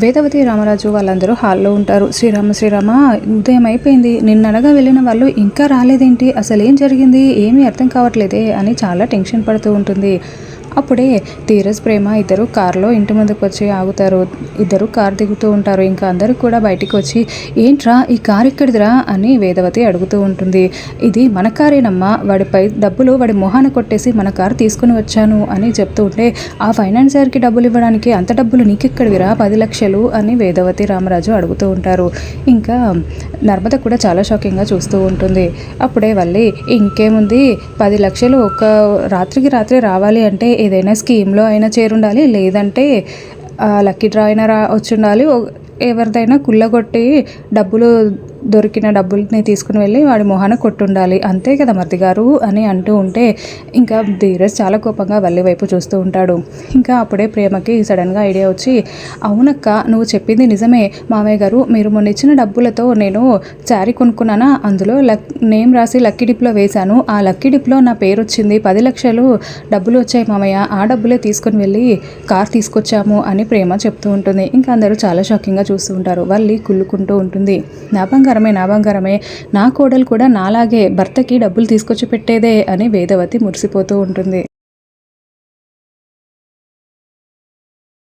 వేదవతి రామరాజు వాళ్ళందరూ హాల్లో ఉంటారు. శ్రీరామ శ్రీరామ ఉదయం అయిపోయింది, నిన్ననగా వెళ్ళిన వాళ్ళు ఇంకా రాలేదేంటి, అసలు ఏం జరిగింది, ఏమీ అర్థం కావట్లేదే అని చాలా టెన్షన్ పడుతూ ఉంటుంది. అప్పుడే ధీరజ్, ప్రేమ ఇద్దరు కారులో ఇంటి ముందుకు వచ్చి ఆగుతారు. ఇద్దరు కారు దిగుతూ ఉంటారు. ఇంకా అందరూ కూడా బయటికి వచ్చి, ఏంట్రా ఈ కారు ఎక్కడిదిరా అని వేదవతి అడుగుతూ ఉంటుంది. ఇది మన కారేనమ్మా, వాడిపై డబ్బులు వాడి మొహాన కొట్టేసి మన కారు తీసుకుని వచ్చాను అని చెప్తూ ఉంటే, ఆ ఫైనాన్సర్కి డబ్బులు ఇవ్వడానికి అంత డబ్బులు నీకెక్కడివిరా, 10 లక్షలు అని వేదవతి రామరాజు అడుగుతూ ఉంటారు. ఇంకా నర్మద కూడా చాలా షాకింగ్గా చూస్తూ ఉంటుంది. అప్పుడే వాళ్ళి, ఇంకేముంది, 10 లక్షలు ఒక రాత్రికి రాత్రి రావాలి అంటే ఏదైనా స్కీమ్లో అయినా చేరుండాలి, లేదంటే లక్కీ డ్రా అయినా వచ్చి ఉండాలి, ఎవరిదైనా కుళ్ళగొట్టి డబ్బులు దొరికిన డబ్బుల్ని తీసుకుని వెళ్ళి వాడి మొహాన కొట్టుండాలి, అంతే కదా మరిది గారు అని అంటూ ఉంటే, ఇంకా ధీరజ్ చాలా కోపంగా వల్లి వైపు చూస్తూ ఉంటాడు. ఇంకా అప్పుడే ప్రేమకి సడన్గా ఐడియా వచ్చి, అవునక్క నువ్వు చెప్పింది నిజమే మామయ్య గారు, మీరు మొన్న ఇచ్చిన డబ్బులతో నేను శారీ కొనుక్కున్నానా, అందులో నేమ్ రాసి లక్కీ డిప్లో వేశాను, ఆ లక్కీ డిప్లో నా పేరు వచ్చింది, 10 లక్షలు డబ్బులు వచ్చాయి మామయ్య, ఆ డబ్బులే తీసుకుని వెళ్ళి కార్ తీసుకొచ్చాము అని ప్రేమ చెప్తూ ఉంటుంది. ఇంకా అందరూ చాలా షాకింగ్గా చూస్తూ ఉంటారు. వల్లి కుళ్ళుకుంటూ ఉంటుంది, నా బంగారమే, నా కోడలు కూడా నాలాగే భర్తకి డబ్బులు తీసుకొచ్చి పెట్టేదే అని వేదవతి మురిసిపోతూ ఉంటుంది.